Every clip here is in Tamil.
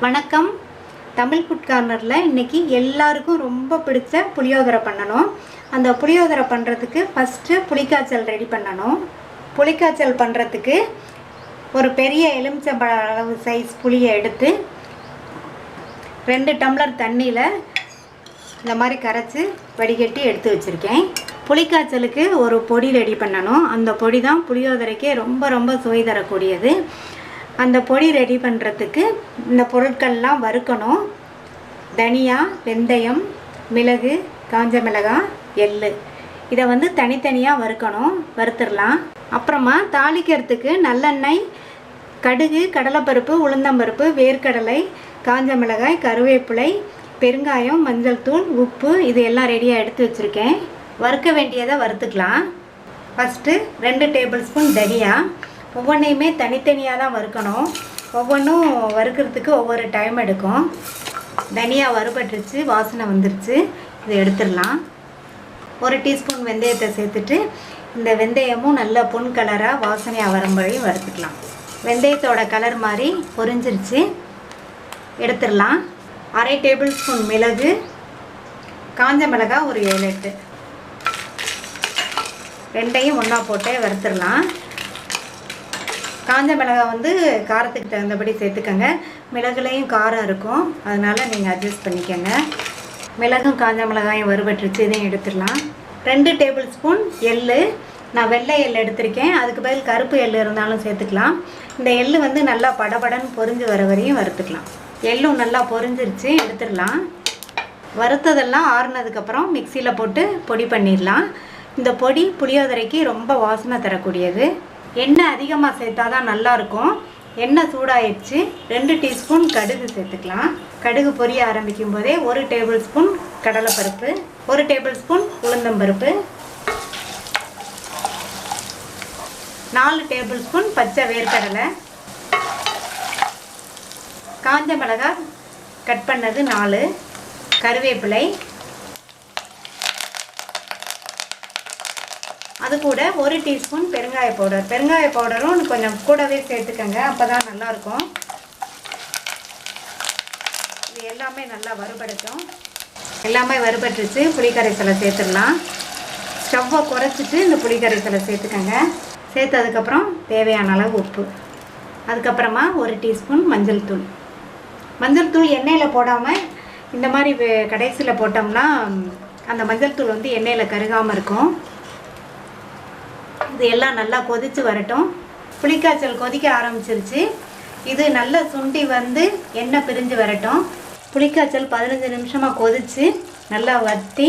வணக்கம். தமிழ் ஃபுட் கார்னரில் இன்றைக்கி எல்லாருக்கும் ரொம்ப பிடிச்ச புளியோதரை பண்ணணும். அந்த புளியோதரை பண்ணுறதுக்கு ஃபஸ்ட்டு புளிக்காய்ச்சல் ரெடி பண்ணணும். புளிக்காய்ச்சல் பண்ணுறதுக்கு ஒரு பெரிய எலுமிச்சம்பழ அளவு சைஸ் புளியை எடுத்து 2 டம்ளர் தண்ணியில் இந்த மாதிரி கரைச்சி வடிகட்டி எடுத்து வச்சுருக்கேன். புளிக்காய்ச்சலுக்கு ஒரு பொடி ரெடி பண்ணணும். அந்த பொடி தான் புளியோதரைக்கே ரொம்ப சுவை தரக்கூடியது. அந்த பொடி ரெடி பண்ணுறதுக்கு இந்த பொருட்கள்லாம் வறுக்கணும். தனியா, வெந்தயம், மிளகு, காஞ்ச மிளகாய், எள்ளு இதை தனித்தனியாக வறுத்துடலாம். அப்புறமா தாளிக்கிறதுக்கு நல்லெண்ணெய், கடுகு, கடலைப்பருப்பு, உளுந்தம்பருப்பு, வேர்க்கடலை, காஞ்ச மிளகாய், கருவேப்பிலை, பெருங்காயம், மஞ்சள் தூள், உப்பு இது எல்லாம் ரெடியாக எடுத்து வச்சுருக்கேன். வறுக்க வேண்டியதை வறுத்துக்கலாம். ஃபஸ்ட்டு 2 டேபிள் ஸ்பூன் தனியா. ஒவ்வொன்றையுமே தனித்தனியாக தான் வறுக்கணும். ஒவ்வொன்றும் வறுக்கிறதுக்கு ஒவ்வொரு டைம் எடுக்கும். தனியா வறுபட்டுருச்சு, வாசனை வந்துருச்சு. இதை எடுத்துடலாம். 1 டீஸ்பூன் வெந்தயத்தை சேர்த்துட்டு இந்த வெந்தயமும் நல்ல பொன் கலராக வாசனையாக வரும்படி வறுத்துக்கலாம். வெந்தயத்தோட கலர் மாதிரி பொரிஞ்சிருச்சு, எடுத்துடலாம். 1/2 டேபிள் ஸ்பூன் மிளகு, காஞ்ச மிளகாய் ஒரு 7-8 ரெண்டையும் ஒன்றா போட்டு வறுத்துடலாம். காஞ்ச மிளகாய் காரத்துக்கு தகுந்தபடி சேர்த்துக்கங்க. மிளகுலையும் காரம் இருக்கும், அதனால் நீங்கள் அட்ஜஸ்ட் பண்ணிக்கோங்க. மிளகும் காஞ்ச மிளகாயும் வறுபட்டுருச்சு, இதையும் எடுத்துடலாம். 2 டேபிள் ஸ்பூன் எள்ளு. நான் வெள்ளை எள் எடுத்திருக்கேன், அதுக்கு பதில் கருப்பு எள் இருந்தாலும் சேர்த்துக்கலாம். இந்த எள்ளு நல்லா படபடன்னு பொரிஞ்சு வர வரையும் வறுத்துக்கலாம். எள்ளும் நல்லா பொரிஞ்சிருச்சு, எடுத்துடலாம். வறுத்ததெல்லாம் ஆறுனதுக்கப்புறம் மிக்சியில் போட்டு பொடி பண்ணிடலாம். இந்த பொடி புளியோதரைக்கு ரொம்ப வாசனை தரக்கூடியது. எண்ணெய் அதிகமாக சேர்த்தா தான் நல்லாயிருக்கும். எண்ணெய் சூடாயிடுச்சு. 2 டீஸ்பூன் கடுகு சேர்த்துக்கலாம். கடுகு பொரிய ஆரம்பிக்கும் போதே 1 டேபிள் ஸ்பூன் கடலைப்பருப்பு, 1 டேபிள் ஸ்பூன் உளுந்தம்பருப்பு, 4 டேபிள் ஸ்பூன் பச்சை வேர்க்கடலை, காஞ்ச மிளகாய் கட் பண்ணது 4, கருவேப்பிலை, அது கூட 1 டீஸ்பூன் பெருங்காய பவுடர். பெருங்காய பவுடரும் கொஞ்சம் கூடவே சேர்த்துக்கங்க, அப்போ தான் நல்லாயிருக்கும். இது எல்லாமே நல்லா வறுபடட்டும். எல்லாமே வறுபட்டுருச்சு. புளிக்கரைசலை சேர்த்துடலாம். ஸ்டவ்வை குறைச்சிட்டு இந்த புளிக்கரைசலை சேர்த்துக்கங்க. சேர்த்ததுக்கப்புறம் தேவையான அளவு உப்பு, அதுக்கப்புறமா 1 டீஸ்பூன் மஞ்சள் தூள். மஞ்சள் தூள் எண்ணெயில் போடாமல் இந்த மாதிரி கடைசியில் போட்டோம்னா அந்த மஞ்சள் தூள் எண்ணெயில் கருகாமல் இருக்கும். இது எல்லாம் நல்லா கொதித்து வரட்டும். புளிக்காய்ச்சல் கொதிக்க ஆரம்பிச்சிருச்சு. இது நல்லா சுண்டி எண்ணெய் பிரிஞ்சு வரட்டும். புளிக்காய்ச்சல் 15 நிமிஷமாக கொதித்து நல்லா வற்றி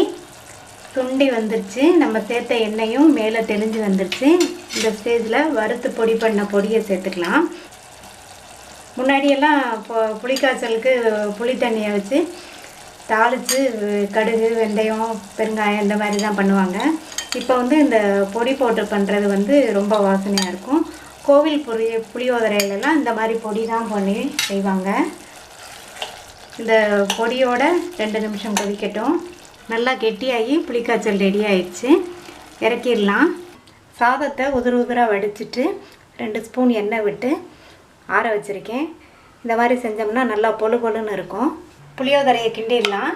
சுண்டி வந்துருச்சு. நம்ம சேர்த்த எண்ணெயும் மேலே தெளிஞ்சு வந்துருச்சு. இந்த ஸ்டேஜில் வறுத்து பொடி பண்ண பொடியை சேர்த்துக்கலாம். முன்னாடியெல்லாம் புளிக்காய்ச்சலுக்கு புளி தண்ணியை வச்சு தாளித்து கடுகு, வெந்தயம், பெருங்காயம் இந்த மாதிரி தான் பண்ணுவாங்க. இப்போ இந்த பொடி போட்டு பண்ணுறது ரொம்ப வாசனையாக இருக்கும். கோவில் புளியோதரையிலலாம் இந்த மாதிரி பொடி தான் பண்ணி செய்வாங்க. இந்த பொடியோட 2 நிமிஷம் கொதிக்கட்டும். நல்லா கெட்டியாகி புளிக்காய்ச்சல் ரெடி ஆயிடுச்சு. இறக்கிடலாம். சாதத்தை உதிராக வடிச்சிட்டு 2 ஸ்பூன் எண்ணெய் விட்டு ஆற வச்சுருக்கேன். இந்த மாதிரி செஞ்சோம்னா நல்லா பொழுன்னு இருக்கும். புளியோதரையை கிண்டிடலாம்.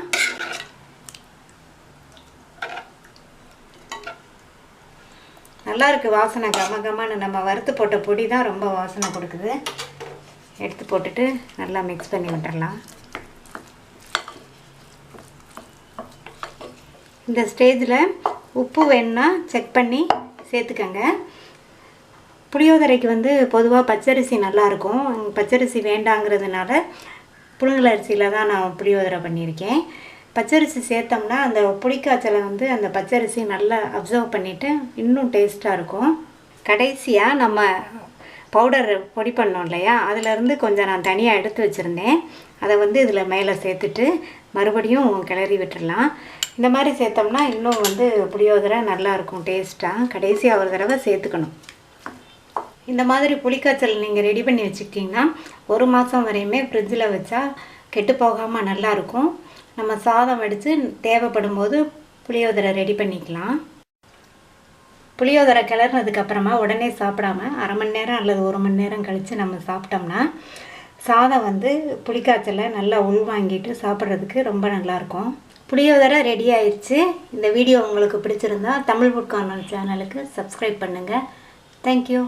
நல்லா இருக்குது வாசனை, கமகமான. நம்ம வறுத்து போட்ட பொடி தான் ரொம்ப வாசனை கொடுக்குது. எடுத்து போட்டுட்டு நல்லா மிக்ஸ் பண்ணி விட்டுடலாம். இந்த ஸ்டேஜில் உப்பு வேணுன்னா செக் பண்ணி சேர்த்துக்கங்க. புளியோதரைக்கு பொதுவாக பச்சரிசி நல்லாயிருக்கும். பச்சரிசி வேண்டாங்கிறதுனால புழுங்கலரிசியில் தான் நான் புளியோதரை பண்ணியிருக்கேன். பச்சரிசி சேர்த்தோம்னா அந்த புளிக்காய்ச்சலை அந்த பச்சரிசி நல்லா அப்சர்வ் பண்ணிவிட்டு இன்னும் டேஸ்ட்டாக இருக்கும். கடைசியாக நம்ம பவுடர் பொடி பண்ணோம் இல்லையா, அதிலேருந்து கொஞ்சம் நான் தனியாக எடுத்து வச்சுருந்தேன். அதை இதில் மேலே சேர்த்துட்டு மறுபடியும் கிளறி விட்டுடலாம். இந்த மாதிரி சேர்த்தோம்னா இன்னும் புளியோதரை நல்லாயிருக்கும் டேஸ்ட்டாக. கடைசியாக ஒரு தடவை சேர்த்துக்கணும். இந்த மாதிரி புளிக்காய்ச்சல் நீங்கள் ரெடி பண்ணி வச்சுக்கிட்டிங்கன்னா 1 மாதம் வரையுமே ஃப்ரிட்ஜில் வச்சா கெட்டு போகாமல் நல்லாயிருக்கும். நம்ம சாதம் வடித்து தேவைப்படும் போது புளியோதரை ரெடி பண்ணிக்கலாம். புளியோதரை கிளறினதுக்கப்புறமா உடனே சாப்பிடாம 1/2 மணி நேரம் அல்லது 1 மணி நேரம் கழித்து நம்ம சாப்பிட்டோம்னா சாதம் வந்து புளிக்காய்ச்சலை நல்லா உள்வாங்கிட்டு சாப்பிட்றதுக்கு ரொம்ப நல்லாயிருக்கும். புளியோதரை ரெடி ஆயிடுச்சு. இந்த வீடியோ உங்களுக்கு பிடிச்சிருந்தா தமிழ் ஃபுட் கார்னர் சேனலுக்கு சப்ஸ்கிரைப் பண்ணுங்கள். தேங்க்யூ.